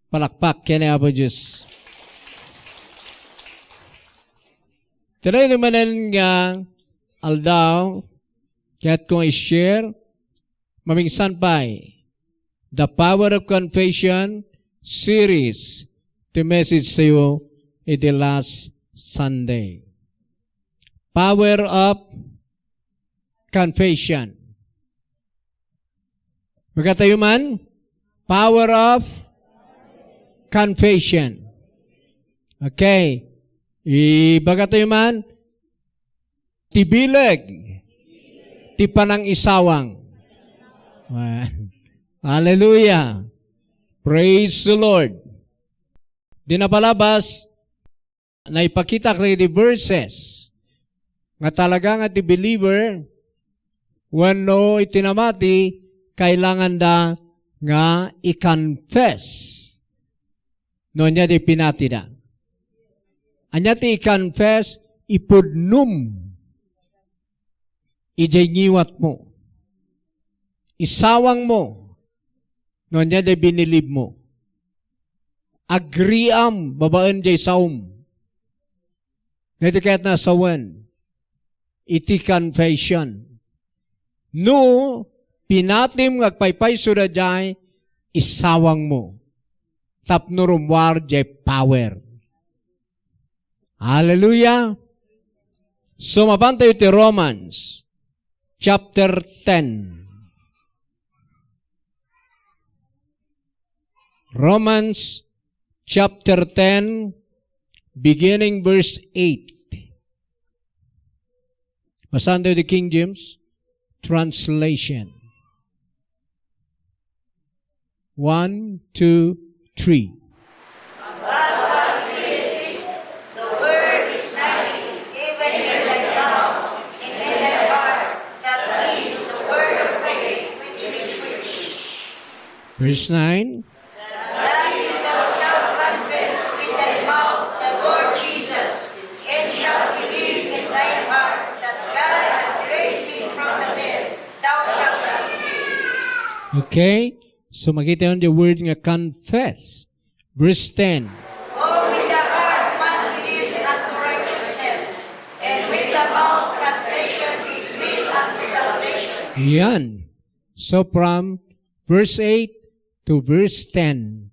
Palakpak kini Apo Diyos. Today naman nga aldaw, kaya't kong i-share, mamingsan pa'y The Power of Confession series, the message to you in the last Sunday. Power of Confession. Magkatayo man, Power of Confession. Okay. Ibagatayo man, tibileg, ti panang isawang. Hallelujah. Praise the Lord. Di na palabas, na ipakita kayo di verses, nga talaga nga ti believer, wano itinamati, kailangan da nga i-confess. No niya di pinatida. Anya ti i-confess, ipudnum. Ijayngiwat mo. Isawang mo. No niya di binilib mo. Agriam, babaan jay saum. Iti kaya't nasawan. Iti confession. No, pinatim ngagpaypay sura jay, isawang mo. Tapnurumwar jay power. Hallelujah. So, mabantay iti Romans, chapter 10. Romans, chapter 10, beginning verse 8. Basahan tayo the King James Translation. 1, 2, 3. Verse 9. That thou shalt confess with thy mouth the Lord Jesus, and shalt believe in thine heart that God hath raised him from the dead, thou shalt be saved. Okay? So makita yun the word nga confess. Verse 10. For with the heart man believeth unto righteousness, and with the mouth confession is made unto salvation. Yan. So from verse 8 to verse 10.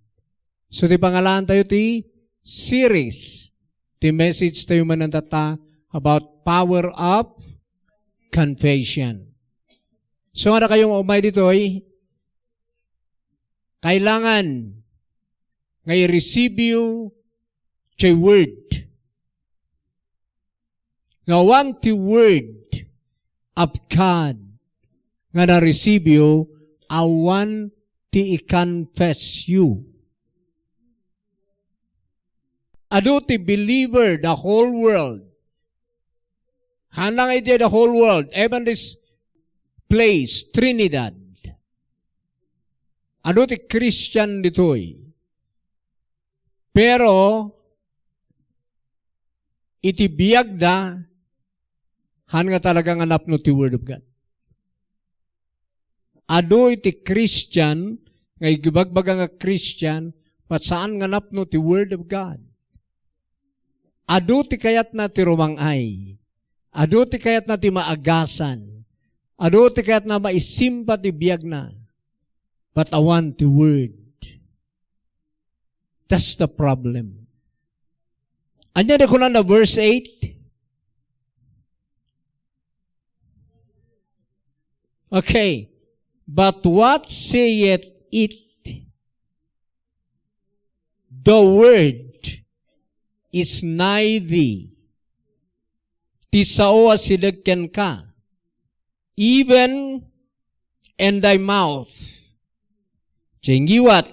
So di pangalan tayo ti series. Ti message tayo manantata about power of confession. So nga na kayong umay dito kailangan ngay receive you chay word. Nga one ti word of God nga na-receive you awan ti i-confess you. Ado ti believer, the whole world. Hanang iti the whole world, even this place, Trinidad. Ado ti Christian ditoy. Pero, iti biyag da, han nga talagang anap no ti Word of God. Ado iti Christian, ngay gibagbaga nga Christian, pat saan nga napno ti Word of God. Ado ti kayat na ti rumangay. Ado ti kayat na ti maagasan. Ado ti kayat na maisimpa ti biyag na. But awan ti Word. That's the problem. Anya na kunan na verse 8. Okay. But what saith it? The word is nigh thee. Tisao asidagken ka. Even in thy mouth. Chingiwat.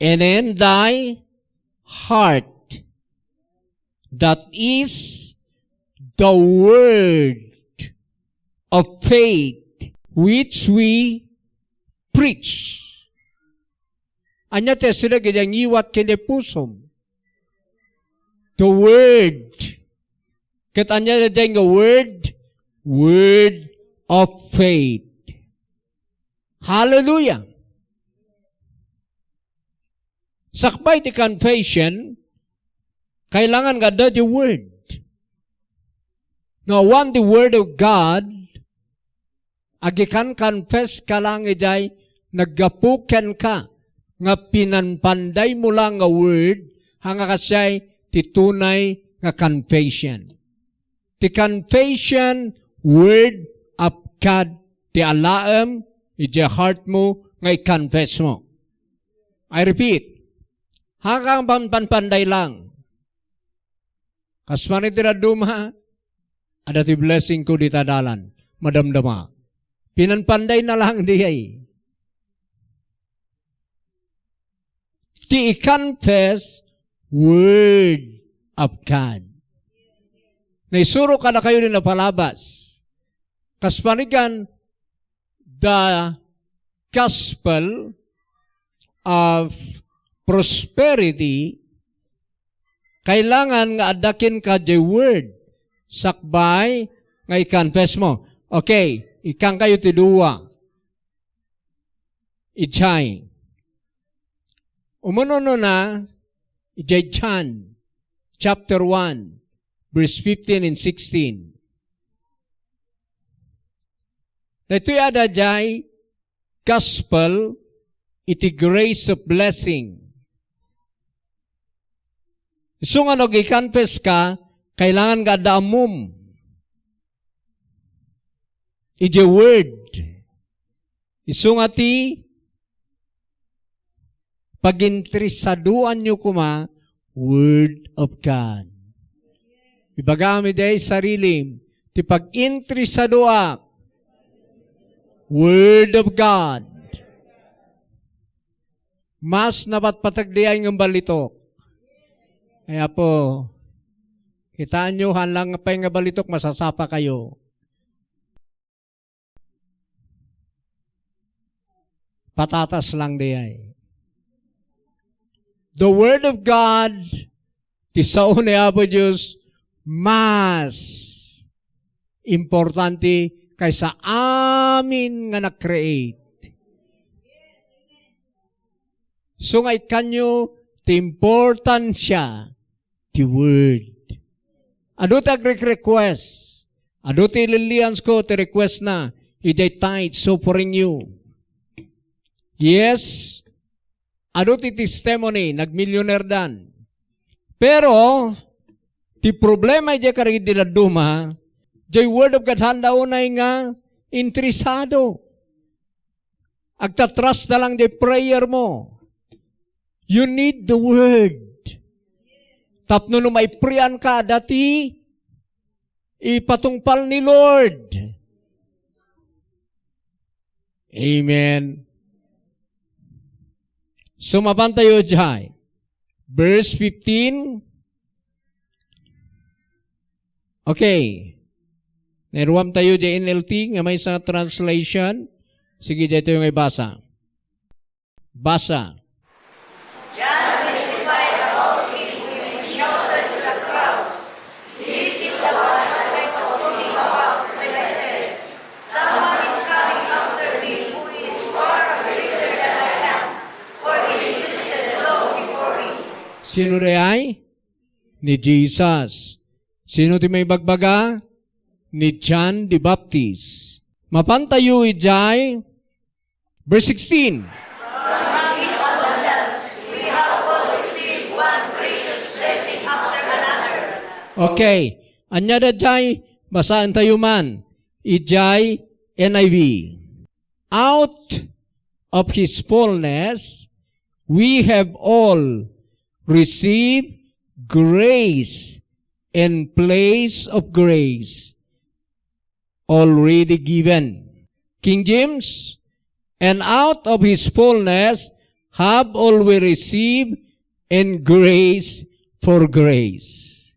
And in thy heart. That is the word of faith which we preach. Anya te sila ganyang iwat kene pusom. The word. Kat anya na dyan nga word of faith. Hallelujah. Sakbay ti confession, kailangan nga the word. No, one the word of God, agikan confess ka lang ijay, naggapuken ka, nga pinanpanday mo lang nga word, hanga kasyay titunay nga confession. Ti confession, word of God, ti alaam, ijay heart mo, nga i-confess mo. I repeat, hanggang panpanday lang. Kasman iti raduma, ada ti blessing ko di tadalan, madamdama. Pinanpanday na lang diyay. Ti i-confess, word of God. Naisuro ka na kayo din na palabas. Kaspanigan, the gospel of prosperity, kailangan nga adakin ka the word. Sakbay, nga i-confess mo. Okay, ikang kayo tiduwa. Ichay. Umuno na, ijay John, chapter 1, verse 15 and 16. Ito'y adajay, gospel, iti grace of blessing. So nga i-confess ka, kailangan ka damum. Ije word. Iso nga ti, pag-intrisaduan nyo kuma, word of God. Ibagami day sarili, ti pag-intrisadua, word of God. Mas napatpatagdiay ng balitok. Kaya po, kitaan nyo, hanlang pa yung balitok, masasapa kayo. Patatas lang diyay. The Word of God, ti sao ni Apo Diyos, mas importante kaysa amin nga na-create. So nga ikanyo, ti importansya, ti Word. Ado ti agri-request. Ado ti lilians ko, ti request na, ijay tithe, so offering you. Yes, ado ti testimony, nag-millionaire dan. Pero, ti problema ijay karigid nila duma, jay word of God handa unay nga, interesado. Agtatrust na lang jay prayer mo. You need the word. Tapno no may priyan ka, dati, ipatungpal ni Lord. Amen. Sumaban tayo dyan. Verse 15. Okay. Naruam tayo dyan NLT, nga may sa translation. Sige, dyan tayo may basa. Basa. John testified about him when he shouted to the crowds, "This is the one that I was talking about when I said, someone is coming after me who is far greater than I am, for he resisted long before me." Sino ay? Ni Jesus. Sino ti may bagbaga? Ni John the Baptist. Mapantayo ijay. Verse 16. From his abundance, we have all received one gracious blessing after another. Okay. Anya da jay, basaan tayo man. Ijay NIV. Out of His fullness, we have all received grace in place of grace already given. King James, and out of His fullness have all we received in grace for grace.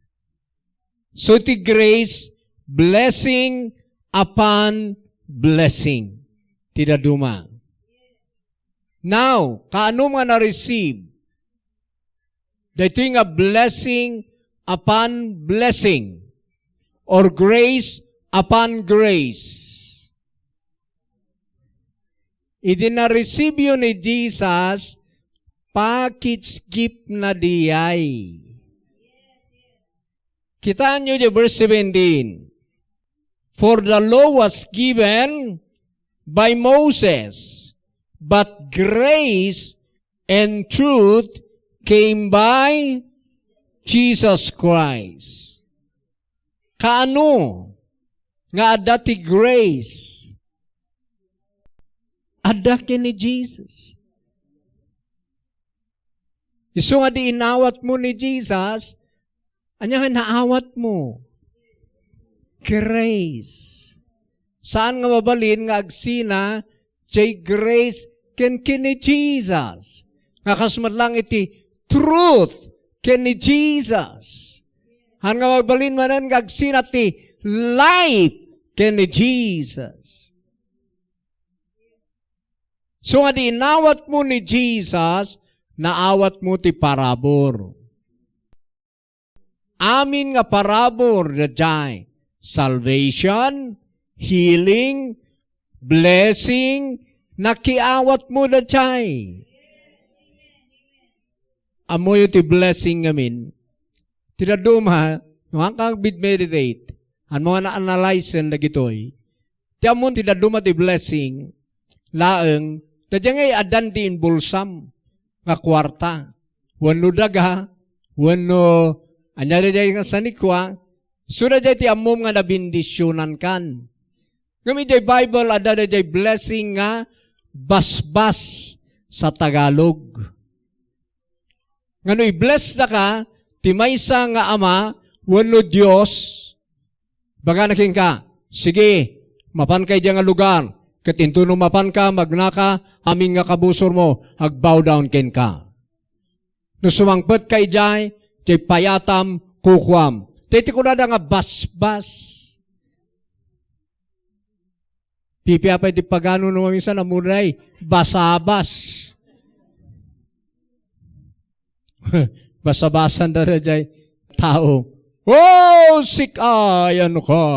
So ti grace, blessing upon blessing. Tida duma. Now, kaano nga na-receive? Dito nga blessing upon blessing or grace upon grace. Idi na-receive yun ni Jesus package gift na diyay. Kitaan nyo yung verse 17. For the law was given by Moses, but grace and truth came by Jesus Christ. Kaano nga adda ti grace? Adda kini Jesus. Isu nga di inawat mo ni Jesus, anya nga naawat mo? Grace. Saan nga mabalin nga agsina, jay grace ken kini Jesus. Nga kasmat lang iti truth ken ni Jesus. Han nga mabalin manan nga agsina ti life ken ni Jesus. So nga di inawat mo ni Jesus, naawat mo ti parabor. Amin nga parabor da jay salvation, healing, blessing, nakiawat mo da jay. Amoy ti blessing ngamin. Tinaduma, nung kang bid-meditate, ang mga na-analyze na gitoy, ti amon tinaduma ti blessing, laeng, dadya ngay adan di inbulsam, nga kwarta, wano daga, wano, anyari day nga sanikwa, sura day ti amom nga nabindisyonan kan. Ngami day Bible, ada day blessing nga, basbas sa Tagalog. Ngano i-bless na ka, ti maysa nga ama, wano Diyos, baga naking ka, sige, mapan kay diyan nga lugar, kat into no mapan ka, magnaka, aming nga kabusor mo, hag-bow down ken ka. No sumangpet kay jay, jay payatam, kukwam. Titi ko na nga basbas. Pipiapay di pagano no minsan na munay, basabas. Basabasan na rin jay tao. Oh, sikay, ano ka?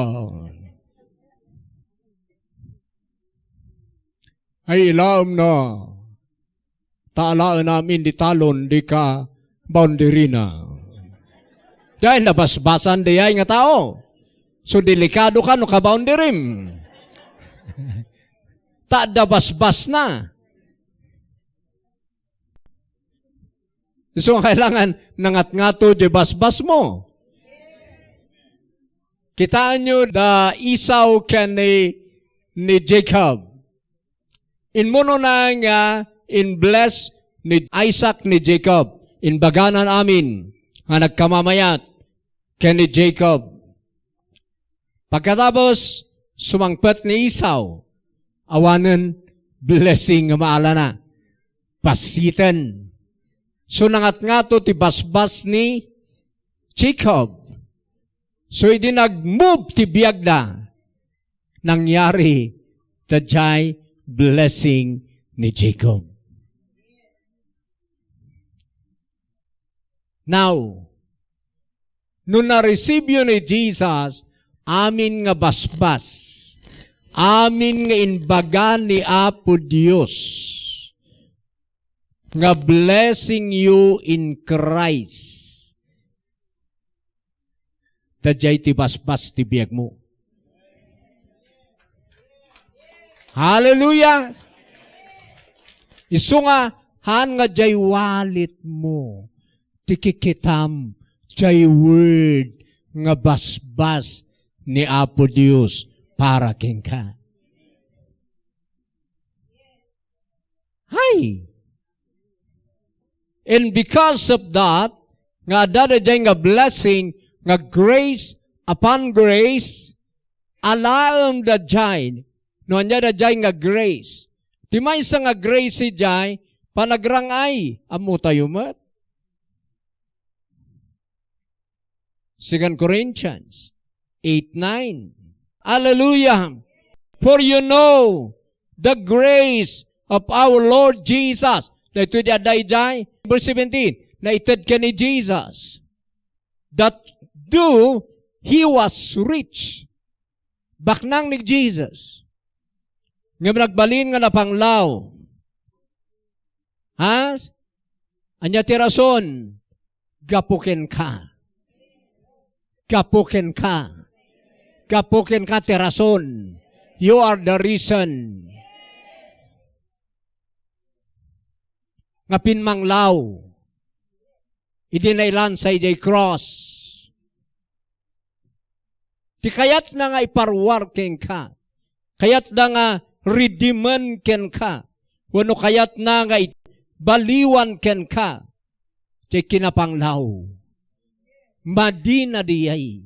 Ay ilam na. Taalaan namin di talon, di ka boundary na. Dahil nabasbasan di ay nga tao. So delikado ka no ka boundary. Taada basbas na. So kailangan nangat-ngato di basbas mo. Kitaan nyo da Esau kan ni Jacob. In mono na nga, in bless ni Isaac ni Jacob. In baganan amin, nga nagkamamayat, ken ni Jacob. Pagkatapos, sumangpet ni Esau, awanan, blessing nga maala na. Pasitan. So nangat nga to ti basbas ni Jacob. So hindi nag-move ti biyag na. Nangyari, tajay blessing ni Jacob. Now, nung na-receive yun ni Jesus, amin nga basbas, amin nga inbaga ni Apo Diyos, nga blessing you in Christ. Tadjay ti basbas ti biyag mo. Hallelujah! Isu nga, han nga jay walit mo. Tikikitam, jay word, nga basbas ni Apo Diyos para king ka. Hi! And because of that, nga dada jay nga blessing, nga grace upon grace, alaam da jay, no anya da jay nga grace. Di may isa nga grace si jay, panagrangay, amo tayo mat. 2 Corinthians 8:9. Hallelujah! For you know the grace of our Lord Jesus. Na ito di aday jay. Verse 17. Na itad ka ni Jesus. That do he was rich. Baknang ni Jesus. Nga nagbalin nga napanglaw. Ha? Anya ti rason, gapuken ka. Gapuken ka. Gapuken ka ti rason. You are the reason. Nga pinmanglaw. Idinailan sa ijay cross. Ti kayat na nga iparwarking ka. Kayat na nga redeemen ken ka. Wano kayat na nga baliwan ken ka. Ti kinapanglaw. Madina diyay.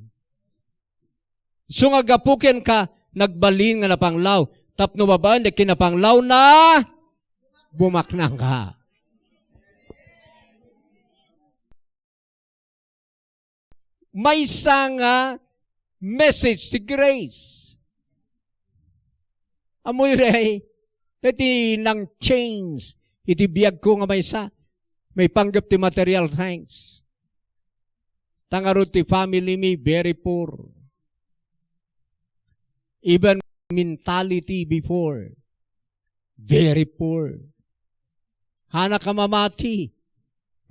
So nga gapuken ka, nagbalin nga napanglaw. Tapno babaan, di kinapanglaw na bumaknang ka. May nga message si grace. Amoy rey, iti nang change, iti biyag ko nga may panggap ti material things. Tangarod ti family me, very poor. Even mentality before, very poor. Hana ka mamati,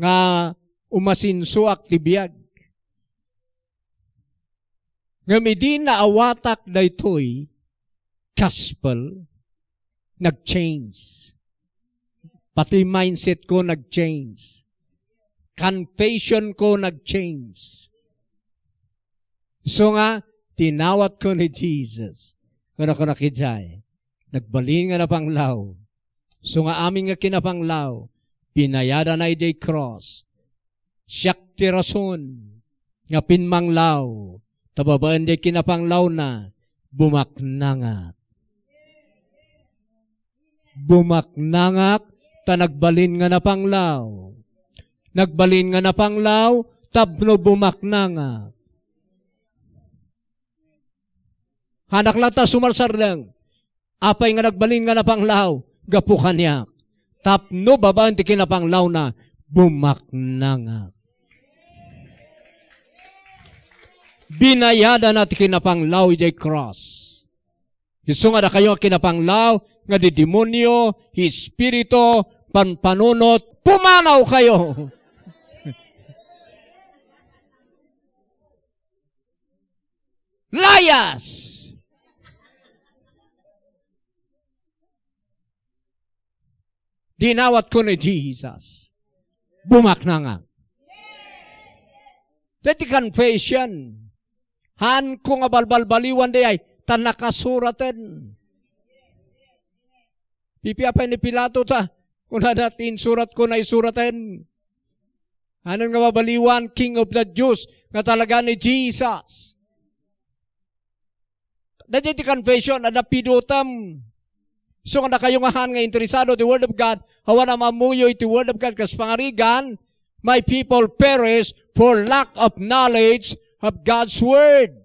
nga umasinsuak ti biyag. Nga midi na awatak na ito'y gospel, nag-change. Pati mindset ko nag-change. Confession ko nag-change. So nga, tinawat ko ni Jesus. Kung ako nakijay, nagbalin nga na panglaw. So nga aming nga kinapanglaw, pinayada na ijay cross. Siyak ti rason, nga pinmanglaw. Tababaan di kinapanglaw na, bumaknangak. Bumaknangak, ta nagbalin nga napanglaw. Nagbalin nga napanglaw, tapno bumaknangak. Hanak lang ta sumarsar lang. Apay nga nagbalin nga napanglaw, gapukan niya. Tapno babaan di kinapanglaw na, bumaknangak. Binayada natin kinapanglaw ijay cross. Iso nga na kayo kinapanglaw, nga di demonyo, espiritu, panpanunot, pumanaw kayo. Layas! Dinawat ko ni Jesus. Bumaknangak. Dati confession. Han ko nga balbalbaliwan di ay tanakasuraten. Pipiapay ni Pilato ta. Kung natin surat ko na isuraten. Anong nga babaliwan? King of the Jews. Nga talaga ni Jesus. Dati confession. Adapidutam. So nga kayo nga han nga interesado the Word of God. Hawa na mamuyo iti Word of God. Kas pangarigan. My people perish for lack of knowledge of God's Word.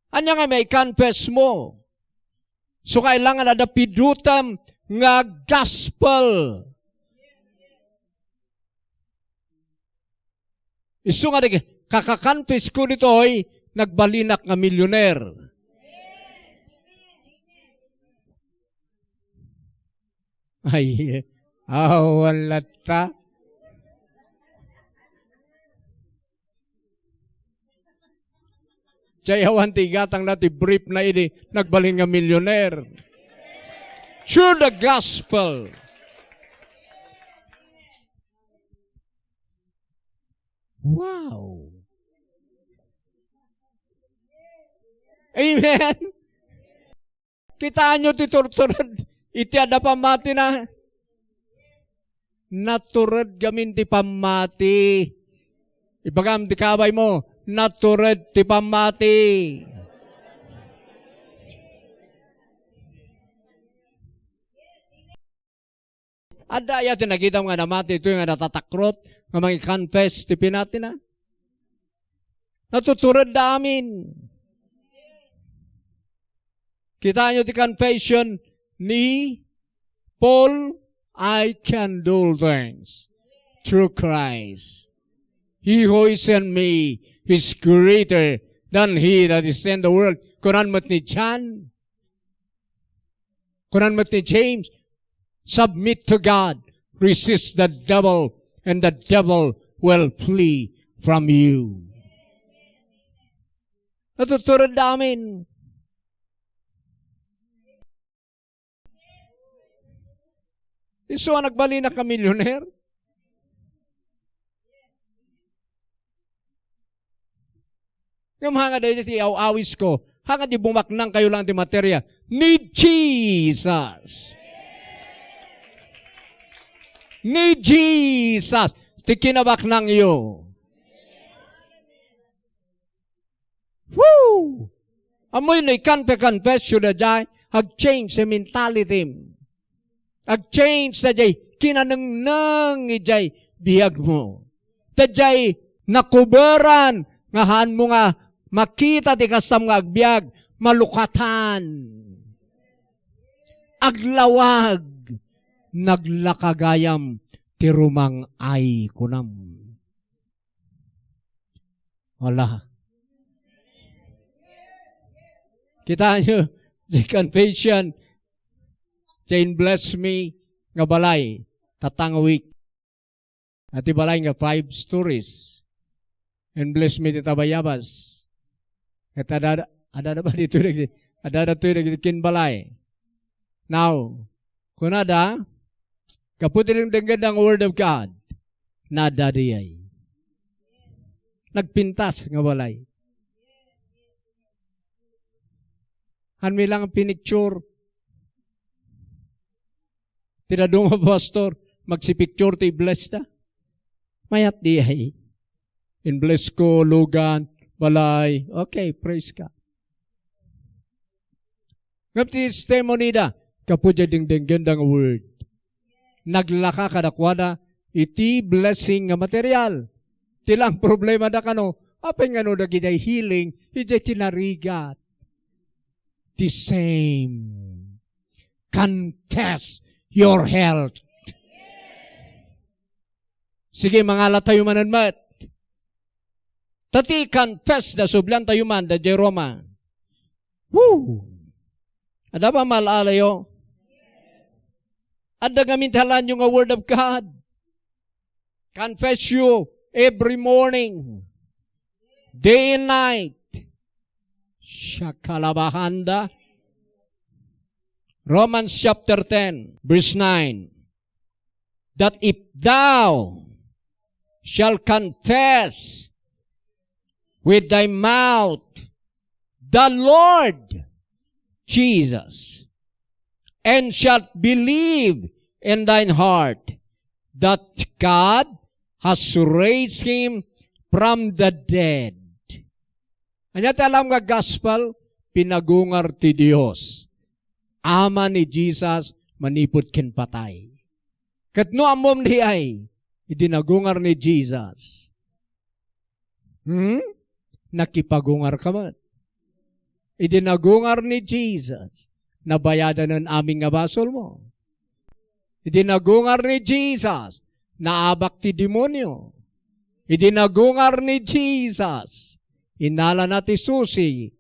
Anya nga may confess mo. So kailangan adapidutam nga gospel. Iso nga kakakonfess ko nito ay nagbalinak nga milyoner. Ay, awalat ta. Chayawan tigatang nati brief na ini, nagbalin nga milyoner. Sure the gospel. Wow. Amen. Kitaan nyo titurturad, iti ada pamati na. Naturad gamin ti pamati. Ibagam ti kabay mo, natured ti pamati. Ada ya tinagita nga namati ito yung natatakrot nga mga confess ti pinati na. Natuturad da amin. Kita nyo ti confession ni Paul, I can do things through Christ. He who is in me is greater than he that is in the world. Kunan mo't ni John. Kunan mo't ni James. Submit to God. resist the devil, and the devil will flee from you. Natuturod namin. Iso ang nagbali na ka millionaire. Yung mga dahil iti awis ko, hanga di bumaknang kayo lang di materya. Need Jesus. Need Jesus. Ti kinabaknang iyo. Woo! Amoy na confess you na jay, hag-change sa mentality. Hag-change sa jay, kinanang ijay bihag mo. Tajay, nakuberan, ngahan mo nga, makita ti kasam nga agbyag, malukatan. Aglawag, naglakagayam, ti rumang ay kunam. Wala. Kita nyo, the confession, Jane bless me, nga balay, tatang week. At balay nga 5 stories. And bless me tita bayabas. At ada ba dito, ada to yung balay. Now, kung nada, kaputi rin denggan ang word of God, nada diyay. Nagpintas nga balay. Hanmi lang ang pinicture. Tinadong ang pastor, magsipicture ti bless ta. Mayat diyay. In bless ko, lugan, balay. Okay, praise God. Ngam ti testimony da, kapudya ding gandang word. Naglaka kadakwada, iti blessing nga material. Tilang problema da kano, apeng ano da giday healing, iti tinarigat. The same. Confess your health. Sige, mga tayo mananmat. Tati confess da sublan tayo man da Jeroma. Woo! Ada ba malalayo? Ada gamintalan yung word of God. Confess you every morning. Day and night. Shakalabahanda. Romans chapter 10, verse 9. That if thou shall confess with thy mouth the Lord Jesus, and shalt believe in thine heart that God has raised him from the dead. Anya ti alam nga gospel, pinagungar ti Dios. Ama ni Jesus, manipod ken patay. Kat no amom di ay, idinagungar ni Jesus. Nakipagungar ka man. Idinagungar ni Jesus, nabayadan ng aming nga basol mo. Idinagungar ni Jesus, naabak ti demonyo. Idinagungar ni Jesus, inala na ti susi,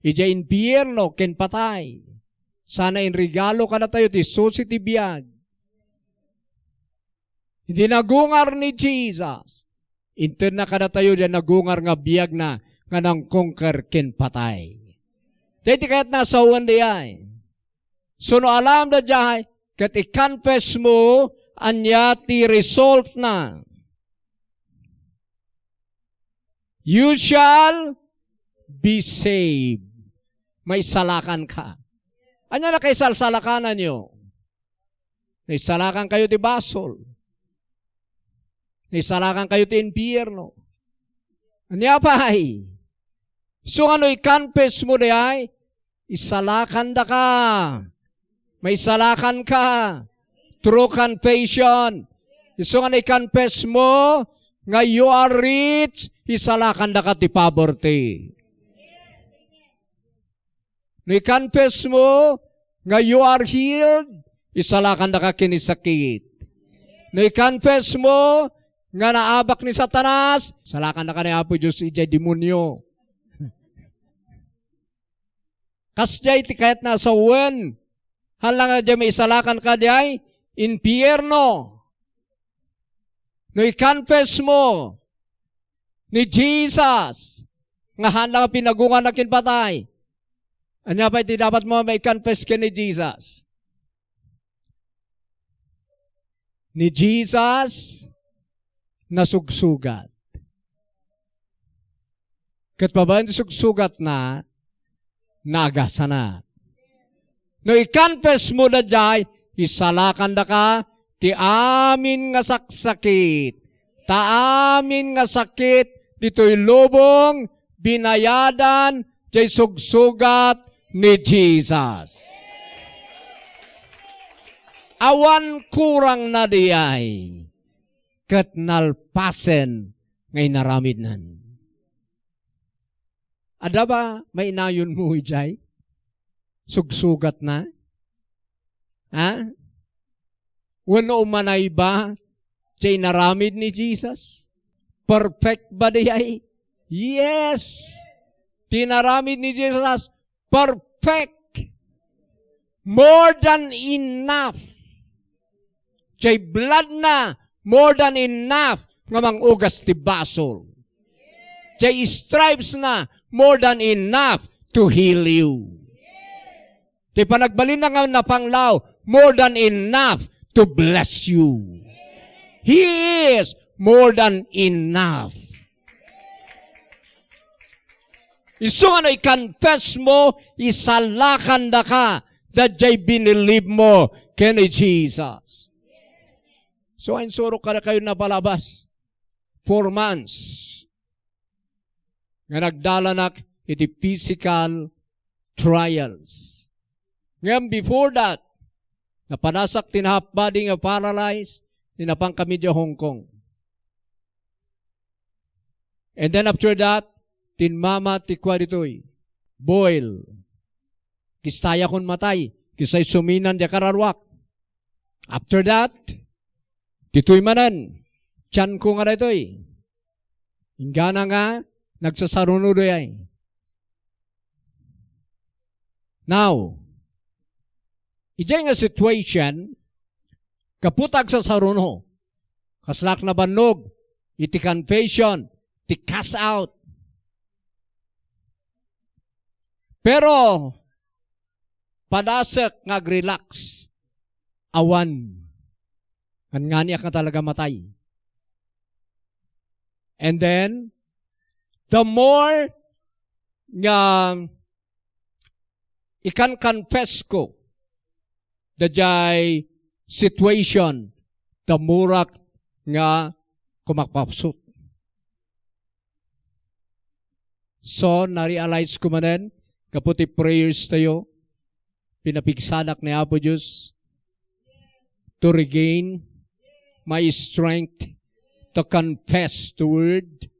ija impyerno ken patay. Sana in regalo ka na tayo ti susi ti biyag. Idinagungar ni Jesus, inter na ka na tayo dyan nagungar nga biyag na nga nang conquer ken patay. Dahil kaya't nasawan di ay. So no alam na dyan, kat i-confess mo, anya ti result na. You shall be saved. May salakan ka. Anya na kay salsalakanan nyo? May salakan kayo ti basol. May salakan kayo ti impyerno. Anya pa ay? So ano i-confess mo di ay? Isalakan da ka. May salakan ka. True confession. So ano i-confess mo? Nga you are rich, isalakan da ka ti poverty. No i-confess mo, nga you are healed, isalakan da ka kinisakit. No i-confess mo, nga naabak ni Satanas, salakan da ka ni Apo Diyos, ijay demonyo. Kasjay ti kahit nasa uwan, halang na dyan may isalakan ka di ay, impyerno. No i-confess mo ni Jesus nga handa pinagungan na kinpatay. Anya pa iti dapat mo may confess ka ni Jesus. Ni Jesus nasugsugat. Kat pa ba sugsugat na, nagasa na. No i-confess mo na jay, isalakan da ka, ti amin nga saksakit. Ta amin nga sakit, dito'y lubong, binayadan, jay sugsugat ni Jesus. Awan kurang na diyay, kat nalpasen ngay naramid nan. Ada ba may inayon mo jay? Sugsugat na? Ha? Wano umanay ba jay naramid ni Jesus? Perfect ba diyay? Yes! Tinaramid ni Jesus, perfect! More than enough! Jay blood na, more than enough nga mangugas ti basol. Jay stripes na, more than enough to heal you. Jay panagbalin na nga napanglaw, more than enough to bless you. He is more than enough. Iso nga i-confess mo, isalakan da ka, that jay binilieve mo kay Jesus. So, ang suro ka na kayo napalabas. 4 months. Nga nagdala na iti physical trials. Ngayon, before that, napanasak tinahap body nga paralyzed, tinapang kami dyan Hong Kong. And then after that, tinmama tikwa dito'y, boil. Kistaya kon matay, kisay suminan di kararwak. After that, dito'y manan, tiyan ko nga dito'y. Hingga na nga, nagsasaruno do'y. Now, ijay nga situation, kaputag sa saruno, kaslak na banog, iti confession, iti cast out. Pero, padasak ngag-relax, awan, nga niya ka talaga matay. And then, the more nga ikan confess ko the jay situation, the murak nga kumakpapsut. So, na-realize ko manen, kaputi prayers tayo, pinapigsanak ni Apo Diyos to regain my strength to confess the word.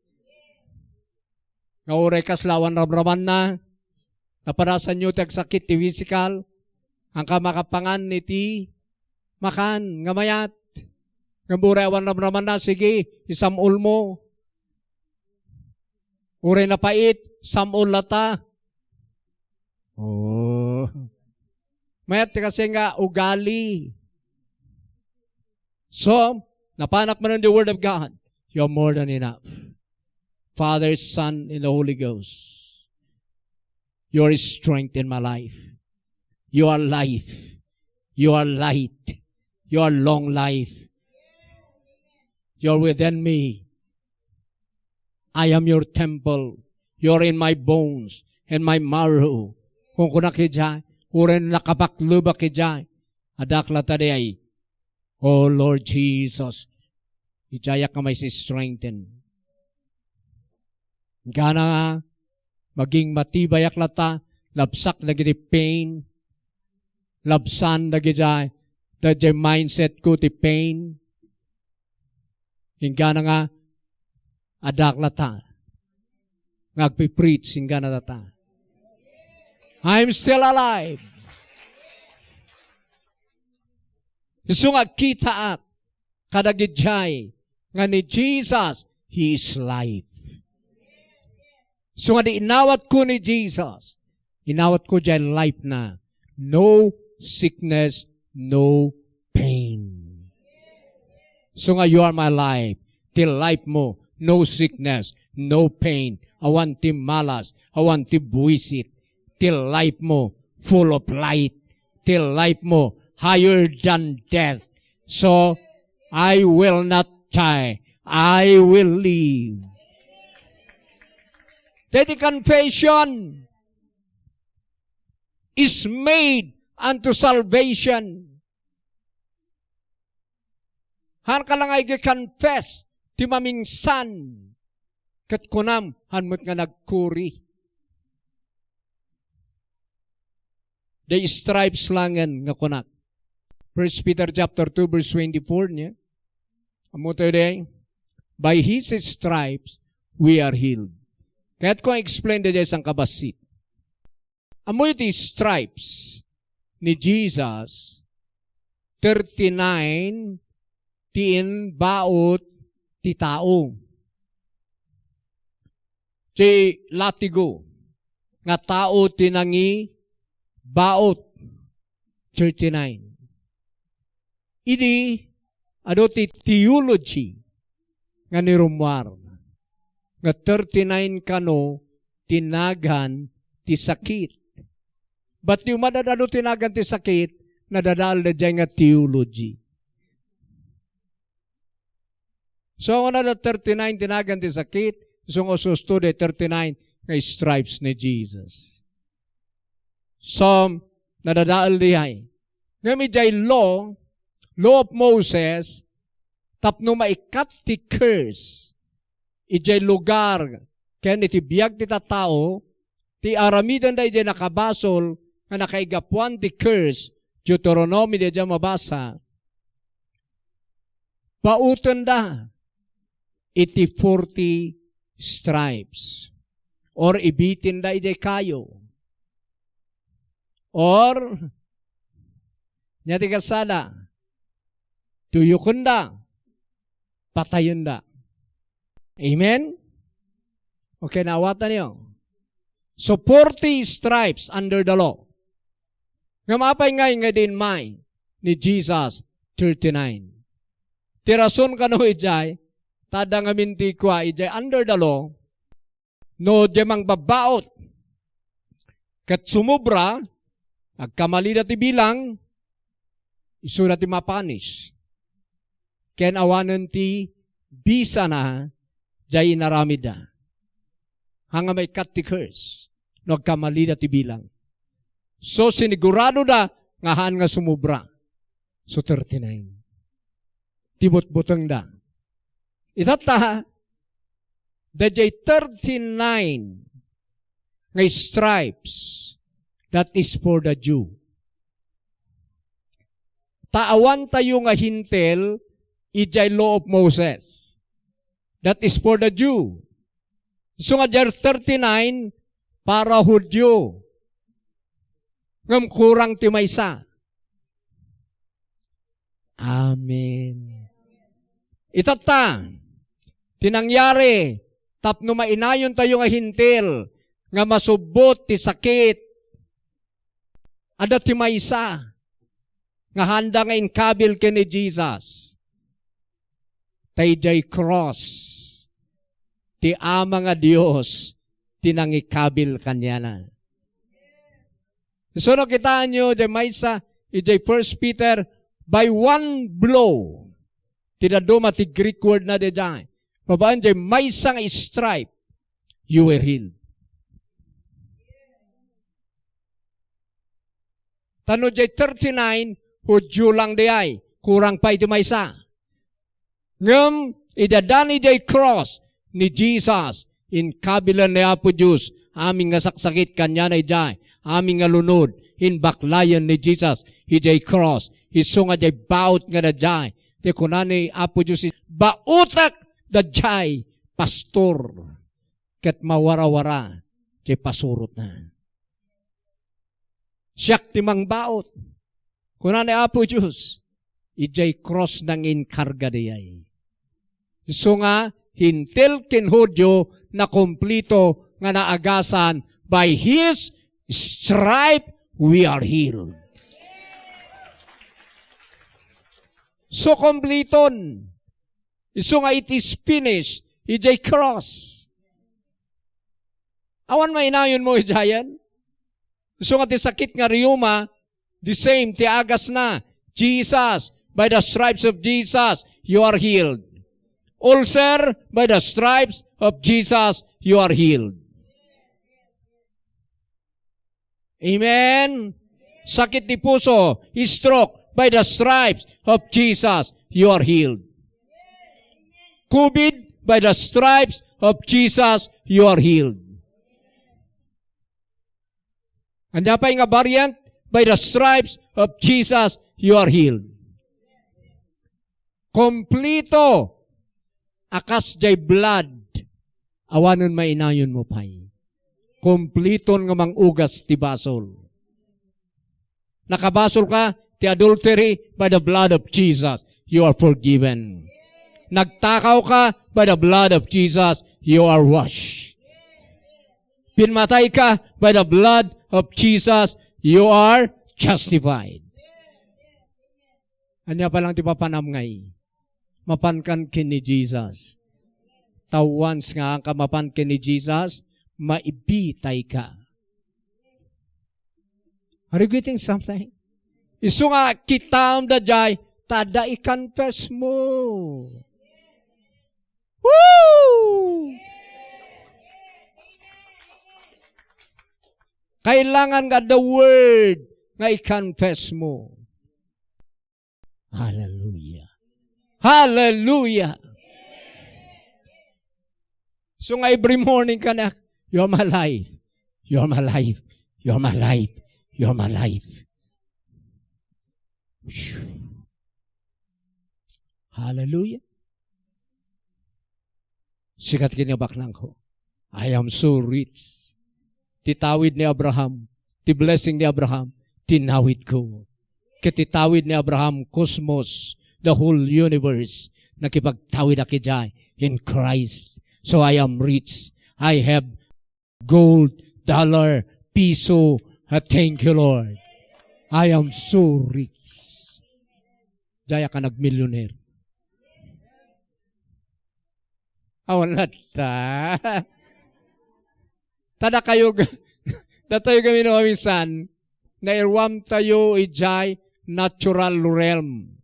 Nga oray kaslawan ramraman na, naparasan nyo tagsakit ti physical, ang kamakapangan ni ti makan, nga mayat. Nga buray awan ramraman na, sige, isamul mo. Uray na pait, samul lata. Oh. Mayat kasi nga ugali. So, napanak mo ng the Word of God, you're more than enough. Father, Son, and the Holy Ghost. You are strength in my life. You are life. You are light. You are long life. You are within me. I am your temple. You are in my bones and my marrow. Kung kunak hijay, uren nakapaklubak hijay, adakla taday, oh Lord Jesus, hijayak ka may si strengthen. Gana nga, maging matibayak lata, labsak lagi di pain, labsan lagi jay, the mindset ko ti pain. Hingga na nga, adakla ta, nagpipreach, hingga na ta. I'm still alive. Isu nga kita at kadagidjay nga ni Jesus, He is life. So nga di inawat ko ni Jesus, inawat ko dyan life na. No sickness, no pain. So nga you are my life. till life mo, no sickness, no pain, awan ti malas, awan ti buwisit, till life mo, full of light, till life mo, higher than death. So, I will not die, I will live. That the confession is made unto salvation. Han ka lang ay confess ti mamingsan. Kat kunam, hanmot nga nagkuri. The stripes langan nga kunak. 1 Peter chapter 2 verse 24 niya. Amo today, by His stripes, we are healed. Kaya't ko explain na dyan isang kabasit. Amo iti stripes ni Jesus, 39 tin baot ti tao. Ti latigo, nga tao tinangi baot, 39. Idi, ado ti theology, nga ni Romar, nga 39 kano, tinagan ti sakit. But yung madadalo tinagan ti sakit, nadadal na dyan nga theology. So, na 39 tinagan ti sakit, so osusto de 39 nga stripes ni Jesus. So, nadadal dihay. Ngami jay law of Moses, tapno maikat ti curse, ijay lugar, kaya iti biyag ti tao, ti aramidan da ijay nakabasol, nga nakaigapuan ti curse, Deuteronomy di dyan mabasa, pauton da, iti 40 stripes, or ibitin da ijay kayo, or, nyati kasada, tuyukon da, patayon da. Amen? Okay, naawatan niyo. So, 40 stripes under the law. Nga mapay nga din may ni Jesus 39. Tirason ka no ijay, tada nga minti kwa ijay under the law, no demang babaot, kat sumubra, agkamali ti bilang, isura ti mapanis. Ken awanan ti bisa na, jay naramida. Hanga may cut ti curse, no agkamali ti bilang. So, sinigurado da, ngahan nga sumubra. So, 39. Tibot-butang da. Itata, dajay 39 nga stripes, that is for the Jew. Taawan tayo nga hintel, ijay law of Moses. That is for the Jew. So nga jar 39, para Hudyo. Ngam kurang ti maysa. Amen. Itata, tinangyari, tapno mainayon tayo nga hintil, nga masubot ti sakit, ada ti maysa, nga handa nga inkabil ken ni Jesus. Tayjay cross, ti ama nga Dios, tinangikabil kanyana. So, nakitaan nyo, di maysa, ijay 1 Peter, by one blow, tinaduma ti Greek word na di dyan. Babaan di maysa nga stripe, you were healed. Tano di 39, Hudyo lang di ay, kurang pa iti maysa. Ngam, idadani di cross ni Jesus, in kabilan ni Apo Diyos, aming nga saksakit kanya na ijay, aming nga lunod, in baklayan ni Jesus, ijay cross, isunga jay baut nga na jay, ti kunani Apo Diyos, bautak da jay, pastor, ket mawara-wara, jay pasurot na. Siyak timang baut, kunani Apo Diyos, ijay cross nang inkarga diyay. Isunga, hintil kin Hudyo, na komplito nga naagasan, by His stripe, we are healed. So, kompleton. Isu nga it is finished. Ijay cross. Awan mainayon mo, ijayan. Isu nga ti sakit nga riyuma, the same, ti agas na. Jesus, by the stripes of Jesus, you are healed. Ulcer, by the stripes of Jesus, you are healed. Amen. Sakit ni puso, stroke, by the stripes of Jesus, you are healed. COVID, by the stripes of Jesus, you are healed. Anya pa nga variant, by the stripes of Jesus, you are healed. Kompleto, akas jay blood, awanon mainayon mo pa'y. Kompleton nga mangugas ti basol. Nakabasol ka, ti adultery, by the blood of Jesus, you are forgiven. Nagtakaw ka, by the blood of Jesus, you are washed. Pinmatay ka, by the blood of Jesus, you are justified. Anya pa lang ti papanamngay. Mapankan kin ni Jesus. Tawans nga ang kamapankin ni Jesus, maibitay ka. Are you getting something? Isu nga kitam da jay, tada i-confess mo. Woo! Kailangan nga the word nga i-confess mo. Hallelujah. Hallelujah. So nga every morning ka na, you're my life. You're my life. You're my life. You're my life. Hallelujah. Sikat kinabak lang ko. I am so rich. Titawid ni Abraham. Ti blessing ni Abraham. Tinawid ko. Kititawid ni Abraham, cosmos, the whole universe. Nakipagtawid aki jay in Christ. So I am rich. I have gold, dollar, piso. Thank you, Lord. I am so rich. Jaya ka nag-millionaire. Awan na ta. Tada kayo, datayo kami no minsan, na irwam tayo ijay natural realm.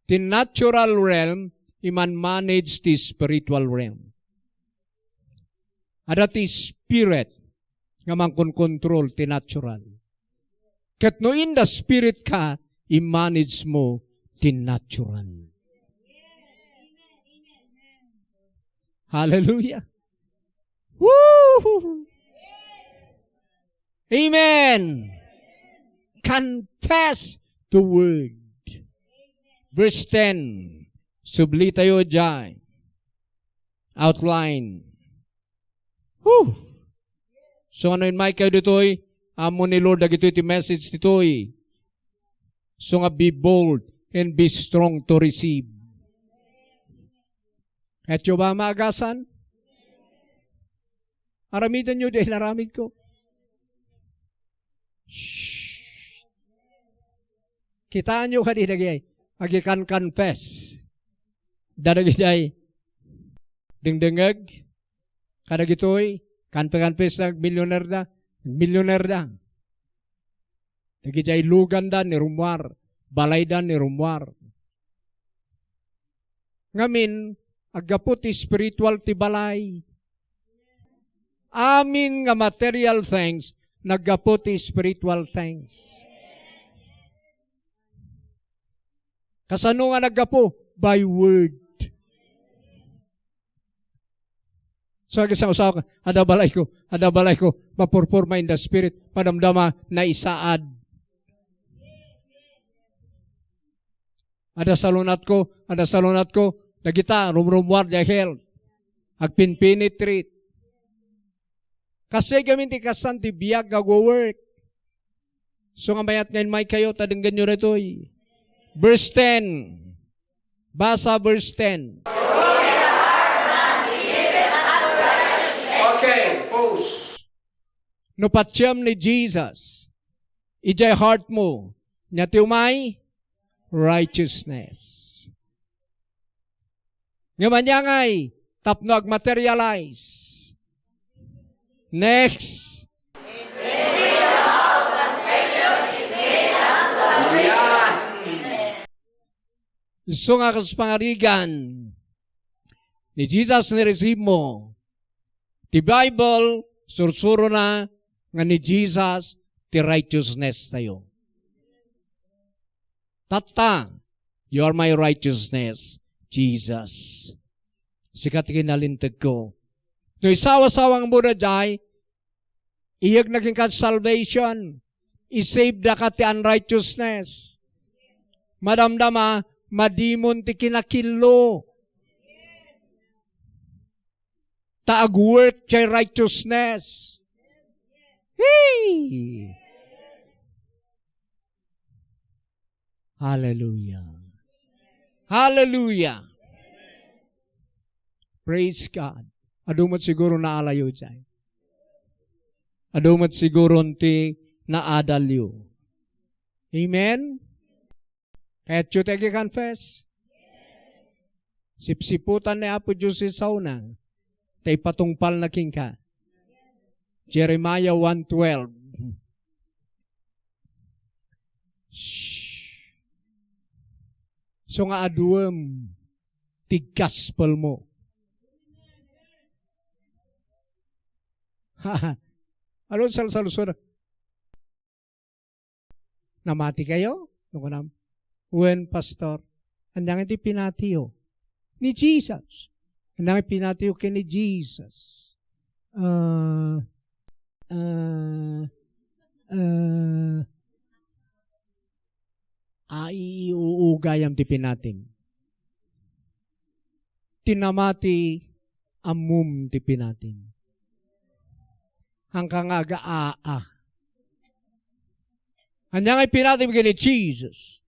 The natural realm, iman manage the spiritual realm. Ada ti spirit, nga man control ti natural. Kat no in the spirit ka, i-manage mo ti natural. Hallelujah. Woo! Amen. Confess the word. Verse 10. Subli tayo dyan. Outline. Woo! So ano yun, Michael, dito'y amo ni Lord, dagito'y ti message dito'y. So nga be bold and be strong to receive. At yung ba maagasan? Aramidan nyo dahil naramid ko. Shhh. Kitaan nyo kadidagay. Agikan confess. Dadagitay. Dingdingag. Kadagitoy. Confess na millionaire da. Millionaire da. Dagitay lugan da ni rumwar. Balay da ni rumwar. Ngamin, agapot spiritual ti balay. Amin nga material things, nagapot spiritual things. Kasano nga nagapo? By word. So, usaw ka, adabalay ko, mapurpurma in the spirit, padamdama na isaad. Ada salunat ko, nagita, rumrumwar di health. Agpinpenetrate. Kasi gamin ti kasan ti biyag gag-work. So nga mayat ngayon may kayo, tadanggan nyo rito. Verse 10. Basa verse 10. Okay, pause. No patyam ni Jesus, ijay heart mo, niya ti umay righteousness. Nga manyangay, tapno ag-materialize. Next. So nga kas pangarigan, ni Jesus ni-receive mo. Ti Bible, sursuro na nga ni Jesus, ti righteousness tayo. Tata, you are my righteousness, Jesus. Sikat kinalintag ko. No isawa-sawang muna jay, iyag naging ka salvation, isave da ka ti unrighteousness. Madamdama, madimon ti kinakilo. Taag-work jay righteousness. Hey! Hallelujah. Hallelujah. Praise God. Adumat siguro naalayo dyan. Adumat siguro ti naadalyo. Amen? Kaya tiyo tayo confess. Sipsiputan ni Apo Diyos si Sauna. Tay patungpal na king ka. Jeremiah 1:12. So nga aduam, ti gospel mo. Alon sal-salusod. Namati kayo? When, pastor, andang iti pinatiyo ni Jesus. Andang iti pinatiyo kay ni Jesus. Iuugayam tipin natin. Tinamati amum tipin natin. Hanggang aga-aa. Hanyang ay pinatin ni Jesus.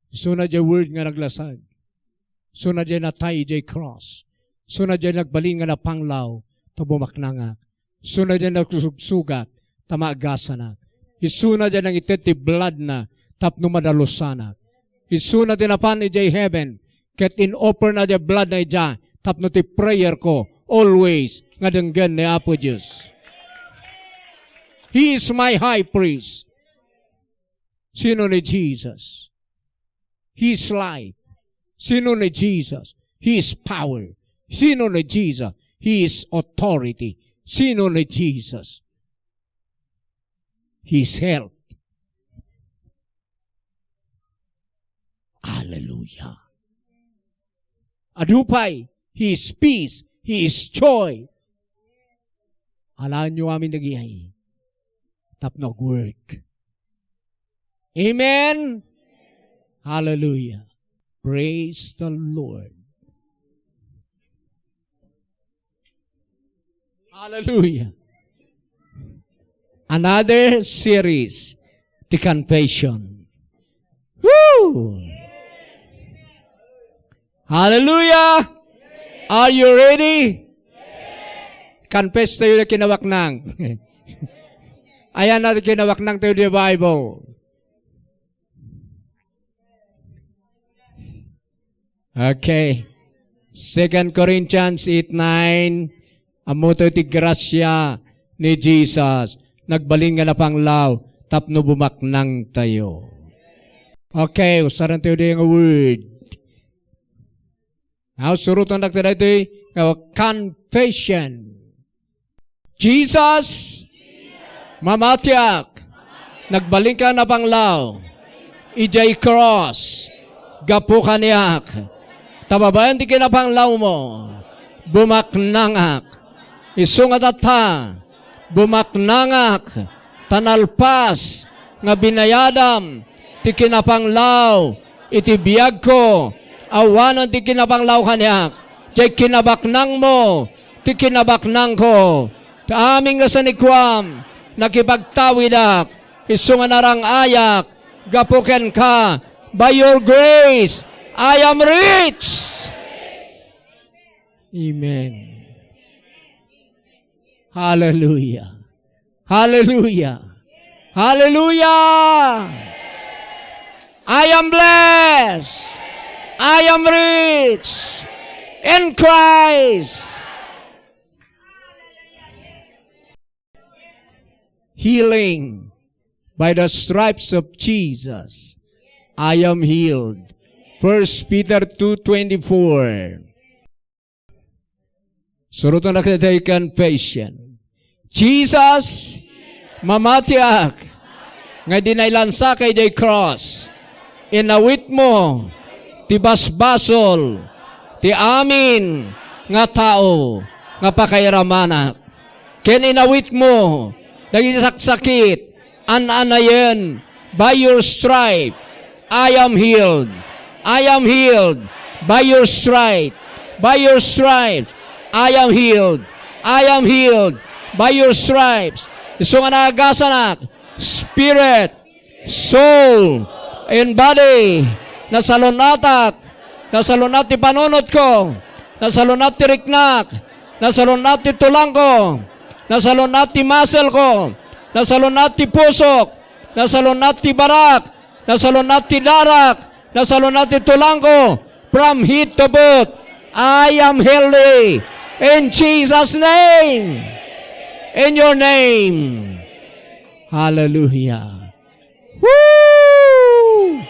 Suna dyan word nga naglasag. Suna dyan natay dyan cross. Suna dyan nagbaling nga na panglaw. Tabumak na nga. Suna dyan nagsusugat. Tamagasa na. Isuna dyan ang iteti blood na. Tapno madalusana. Isuna din apan ijay heaven. Ket in offer na dyan blood na ijay. Tapno ti prayer ko. Always. Nga denggan ni Apo Diyos. He is my high priest. Sino ni Jesus? He is life. Sino ni Jesus? He is power. Sino ni Jesus? He is authority. Sino ni Jesus? He is health. Hallelujah. Adupay, He is peace. He is joy. Alaan nyo amin nagihay. Tapnog work. Amen? Hallelujah. Praise the Lord. Hallelujah. Another series, the confession. Woo! Hallelujah! Are you ready? Confess tayo na kinawaknang. Ayan natin kinawaknang tayo the Bible. Okay. 2 Corinthians 8:9. Amo tayo ti grasya ni Jesus. Nagbaling nga na panglaw. Tapno bumaknang tayo. Okay. Usaran tayo yung word. Now, surutan natin ito confession. Jesus, mamatiak, nagbaling ka na panglaw, ijay cross, gapu kaniak, tababayan di kinapanglaw mo, bumaknangak, isungat ata, bumaknangak, tanalpas, nga binayadam, ti kinapanglaw, itibiyag ko, awanan ti kinapanglaw kaniak, jay kinabaknang mo, ti kinabaknang ko, ta aming nga sanikwam, nakipagtawidak, isunga narang ayak, gapuken ka, by your grace, I am rich. Amen. Hallelujah. Hallelujah. Hallelujah. I am blessed. I am rich in Christ. Healing by the stripes of Jesus. I am healed. 1 Peter 2:24. Surutan na kita confession. Jesus, mamatiak, nga dinailansa kay day cross. Inawit mo, ti basbasol, ti amin, nga tao, nga pakairamanak. Ken inawit mo, nagisaksakit, an-anayen, by your stripe, I am healed. I am healed. By your stripe. By your stripes. I am healed. I am healed. By your stripes. Iso nga nagasanak. Spirit, soul, and body. Nasalunatak. Nasalunat ti panunot ko. Nasalunat ti riknak. Nasalunat ti tulang ko. Nasalunat ti muscle ko. Nasalunat ti pusok. Nasalunat ti barak. Nasalunat ti darak. Nasalunat ti tulang ko. From head to foot, I am healthy. In Jesus' name. In your name. Hallelujah. Woo!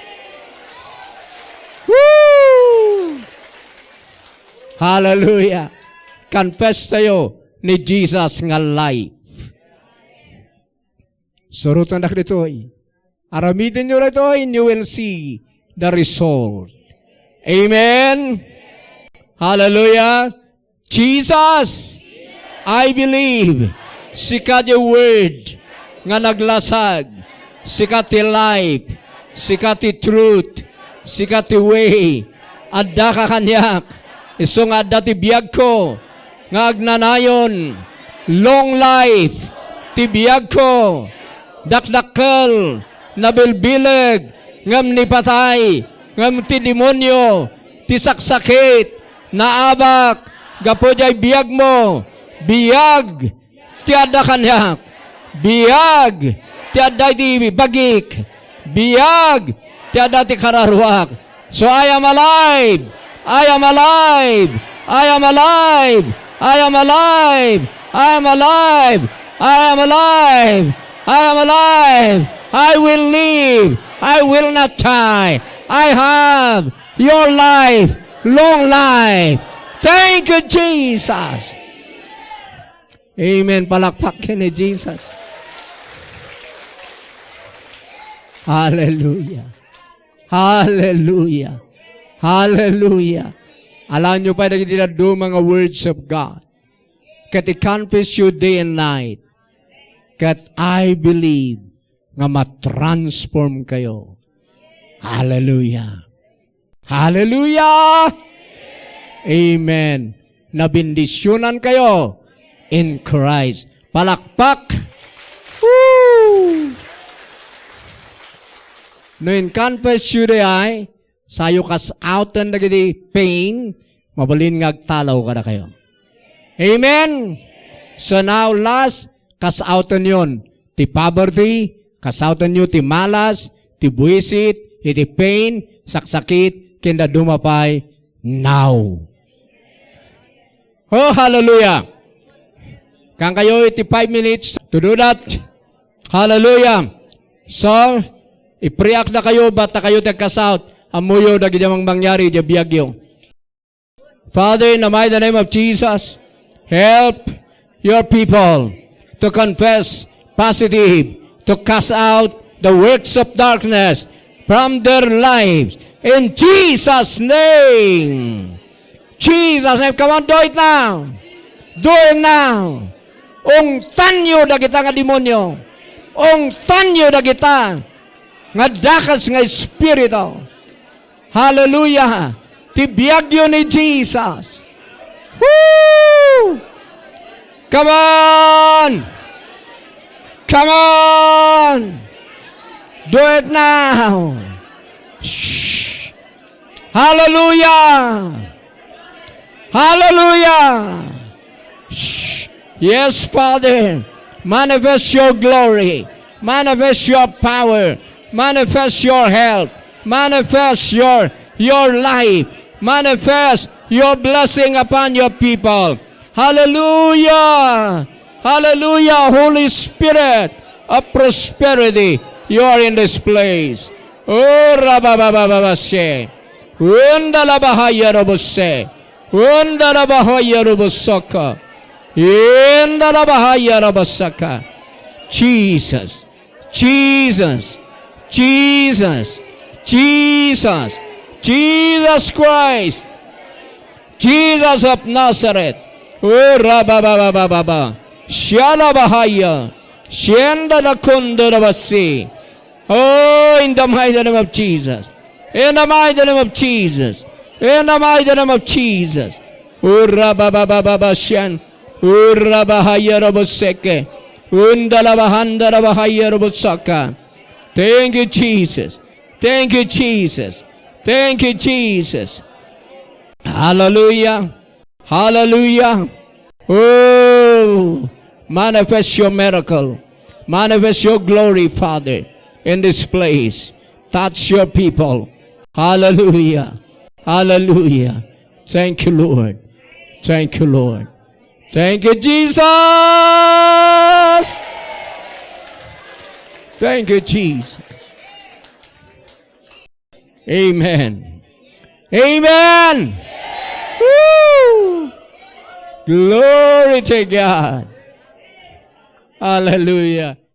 Woo! Hallelujah. Confess tayo ni Jesus nga life. Surutan na dito ay. Aramidin nyo rito and you will see the result. Amen? Hallelujah. Jesus, I believe, sika the word nga naglasag, sika ti life, sika ti truth, sika ti way, adda ka kanyak, iso nga adda ti biyag ko, nga agnanayon, long life, ti biyag ko, dakdakkel, nabilbileg, ngam ni patay, ngam ti demonyo, ti saksakit, naabak, gapo jay biyag mo, biyag, ti adda kanyak, biyag, ti adda ti bagik, biyag, ti adda ti kararwak. So I am alive, I am alive, I am alive, I am alive, I am alive, I am alive, I am alive, I will live, I will not die, I have your life, long life. Thank you, Jesus. Amen. Palakpakin ni Jesus. Hallelujah. Hallelujah. Hallelujah. Alam nyo pa, nagdinado mga words of God. Kat i-confess you day and night. Kat I believe nga matransform kayo. Hallelujah. Hallelujah. Amen. Nabindisyonan kayo in Christ. Palakpak. Woo! No in confess you ay sayo kas outan dagiti pain, mabalin nga agtalaw ka na kayo. Amen. So now last, kas outan yun. Ti poverty, kas outan nyo ti malas, ti buwisit, iti pain, saksakit, kinda dumapay, now. Oh, hallelujah. Kang kayo iti 5 minutes to do that. Hallelujah. So, ipriak na kayo, bata kayo tagkasout. Amuyo na ganyang mangyari, biyagyo. Father, in the mighty name of Jesus, help your people to confess positive, to cast out the works of darkness from their lives. In Jesus' name. Jesus' name. Come on, do it now. Do it now. Ong tanyo na kita nga demonyo. Ong tanyo na kita nga dakas nga espiritu. Hallelujah. Tibiyag yun ni Jesus. Woo! Come on! Come on! Do it now! Shh! Hallelujah! Hallelujah! Shh! Yes, Father. Manifest your glory. Manifest your power. Manifest your health. Manifest your your life. Manifest your blessing upon your people. Hallelujah! Hallelujah! Holy Spirit of prosperity, you are in this place. Oh, Rababababashe. Undalabahaya Robose. Undalabahaya Robosaka. Indalabahaya Robosaka. Jesus. Jesus. Jesus. Jesus. Jesus Christ. Jesus of Nazareth. Oh, Rabababababa. Shalabahaya. Shendalakundalabasi. Oh, in the mighty name of Jesus. In the mighty name of Jesus. In the mighty name of Jesus. Urra baba baba shan. Urra bahaya roboseke. Undala bahanda bahaya robosaka. Thank you, Jesus. Thank you, Jesus. Thank you, Jesus. Hallelujah. Hallelujah. Oh, manifest your miracle. Manifest your glory, Father, in this place. Touch your people. Hallelujah. Hallelujah. Thank you, Lord. Thank you, Lord. Thank you, Jesus. Thank you, Jesus. Amen. Amen. Woo! Glory to God. Hallelujah.